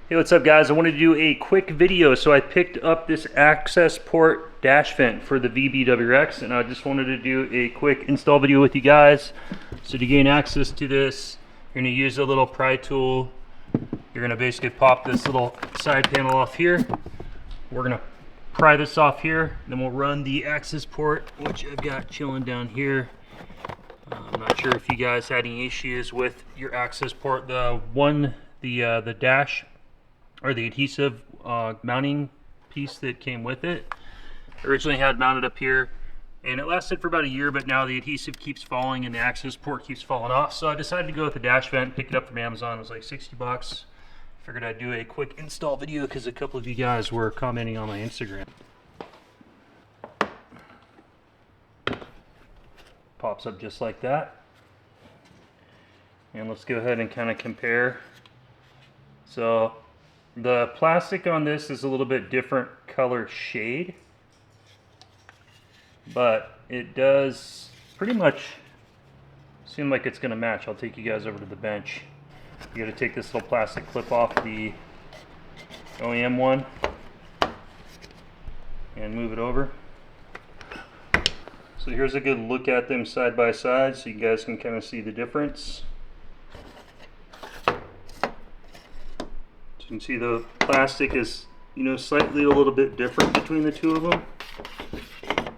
Hey, what's up guys? I wanted to do a quick video. So I picked up this Accessport dash vent for the VB WRX, and I just wanted to do a quick install video with you guys. So to gain access to this, you're going to use a little pry tool. You're going to basically pop this little side panel off here. We're going to pry this off here, then we'll run the Accessport, which I've got chilling down here. I'm not sure if you guys had any issues with your Accessport. The dash or the adhesive mounting piece that came with it. Originally had mounted up here, and it lasted for about a year, but now the adhesive keeps falling and the Accessport keeps falling off. So I decided to go with the dash vent, pick it up from Amazon. It was like 60 bucks. Figured I'd do a quick install video because a couple of you guys were commenting on my Instagram. Pops up just like that. And let's go ahead and kind of compare. So the plastic on this is a little bit different color shade, but it does pretty much seem like it's going to match. I'll take you guys over to the bench. You got to take this little plastic clip off the OEM one and move it over. So here's a good look at them side by side so you guys can kind of see the difference. You can see the plastic is, slightly a little bit different between the two of them.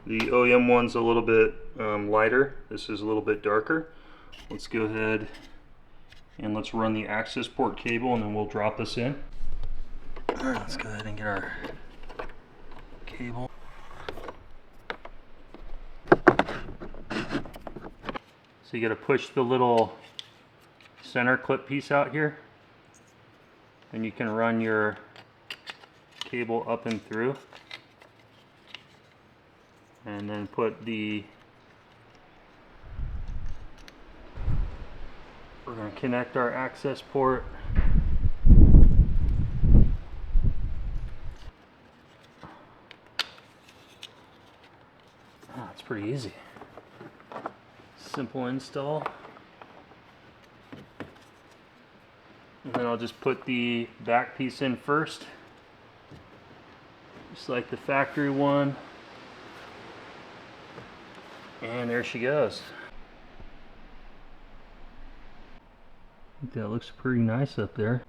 The OEM one's a little bit lighter. This is a little bit darker. Let's go ahead and let's run the Accessport cable, and then we'll drop this in. All right, let's go ahead and get our cable. So you got to push the little center clip piece out here. And you can run your cable up and through, and then put we're going to connect our Accessport. It's pretty easy. Simple install. And then I'll just put the back piece in first, just like the factory one. And there she goes. I think that looks pretty nice up there.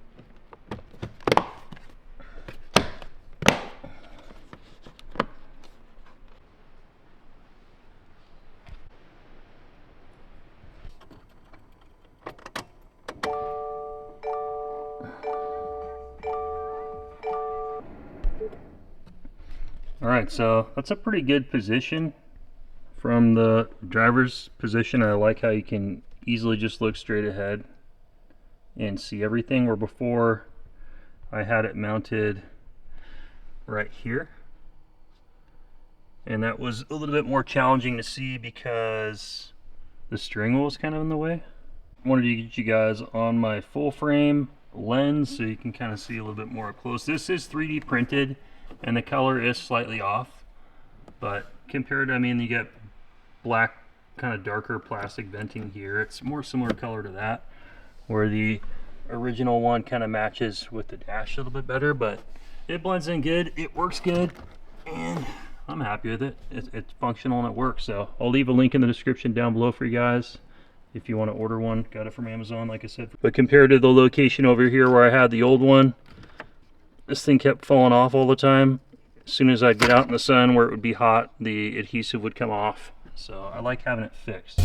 Alright, so that's a pretty good position from the driver's position. I like how you can easily just look straight ahead and see everything, where before I had it mounted right here, and that was a little bit more challenging to see because the steering wheel was kind of in the way. I wanted to get you guys on my full frame lens so you can kind of see a little bit more up close. This is 3D printed and the color is slightly off, but compared to, you get black, kind of darker plastic venting here. It's more similar color to that, where the original one kind of matches with the dash a little bit better, but it blends in good, it works good, and I'm happy with it. It's functional and it works. So I'll leave a link in the description down below for you guys if you want to order one. Got it from Amazon, like I said. But compared to the location over here where I had the old one, this thing kept falling off all the time. As soon as I'd get out in the sun where it would be hot, the adhesive would come off. So I like having it fixed. So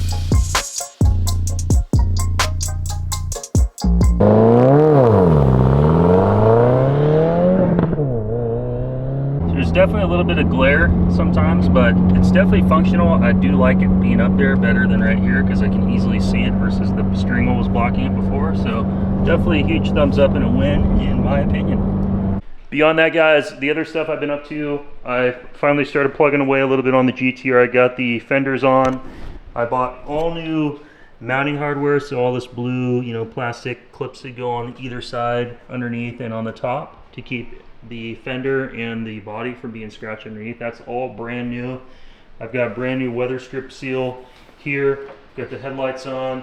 there's definitely a little bit of glare sometimes, but it's definitely functional. I do like it being up there better than right here because I can easily see it versus the steering wheel was blocking it before. So definitely a huge thumbs up and a win in my opinion. Beyond that, guys, the other stuff I've been up to, I finally started plugging away a little bit on the GTR. I got the fenders on. I bought all new mounting hardware, so all this blue, plastic clips that go on either side, underneath, and on the top to keep the fender and the body from being scratched underneath. That's all brand new. I've got a brand new weather strip seal here. Got the headlights on.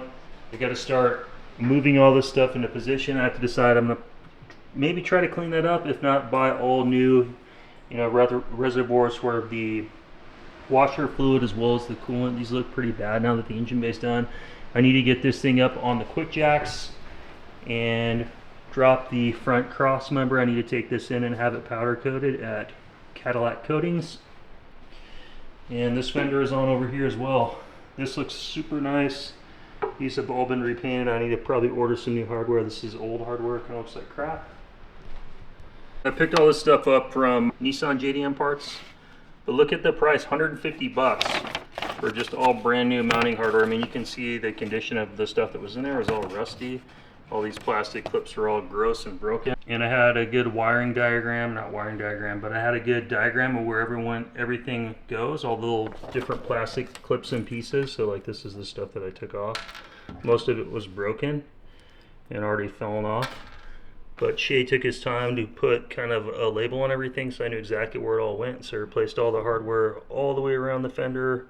I got to start moving all this stuff into position. I have to decide I'm going to maybe try to clean that up. If not, buy all new, you know, reservoirs where the washer fluid as well as the coolant. These look pretty bad now that the engine bay's done. I need to get this thing up on the quick jacks and drop the front cross member. I need to take this in and have it powder coated at Cadillac Coatings. And this fender is on over here as well. This looks super nice. These have all been repainted. I need to probably order some new hardware. This is old hardware, kind of looks like crap. I picked all this stuff up from Nissan JDM parts, but look at the price, 150 bucks for just all brand new mounting hardware. I mean, you can see the condition of the stuff that was in there. It was all rusty. All these plastic clips are all gross and broken. And I had a good wiring diagram, not wiring diagram, but I had a good diagram of where everything goes, all the little different plastic clips and pieces. So like this is the stuff that I took off. Most of it was broken and already fallen off. But Shay took his time to put kind of a label on everything, so I knew exactly where it all went. So I replaced all the hardware all the way around the fender,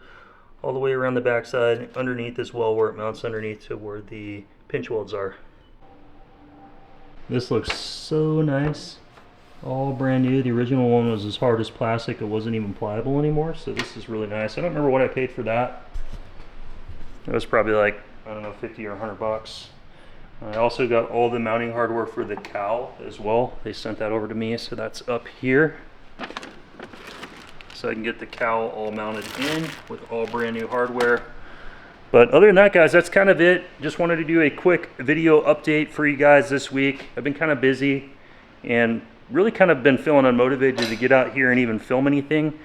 all the way around the backside, underneath as well, where it mounts underneath to where the pinch welds are. This looks so nice, all brand new. The original one was as hard as plastic. It wasn't even pliable anymore, so this is really nice. I don't remember what I paid for that. It was probably like, I don't know, 50 or 100 bucks. I also got all the mounting hardware for the cowl as well. They sent that over to me, so that's up here. So I can get the cowl all mounted in with all brand new hardware. But other than that, guys, that's kind of it. Just wanted to do a quick video update for you guys this week. I've been kind of busy and really kind of been feeling unmotivated to get out here and even film anything.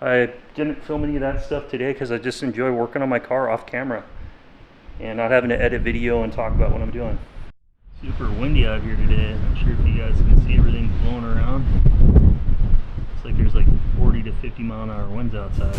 I didn't film any of that stuff today because I just enjoy working on my car off camera and not having to edit video and talk about what I'm doing. Super windy out here today. I'm not sure if you guys can see everything blowing around. It's like there's like 40 to 50 mile an hour winds outside.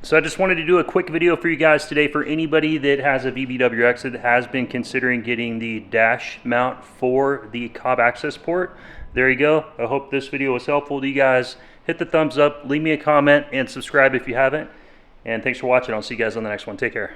So I just wanted to do a quick video for you guys today for anybody that has a VB WRX that has been considering getting the dash mount for the Cobb Accessport. There you go. I hope this video was helpful to you guys. Hit the thumbs up, leave me a comment, and subscribe if you haven't. And thanks for watching. I'll see you guys on the next one. Take care.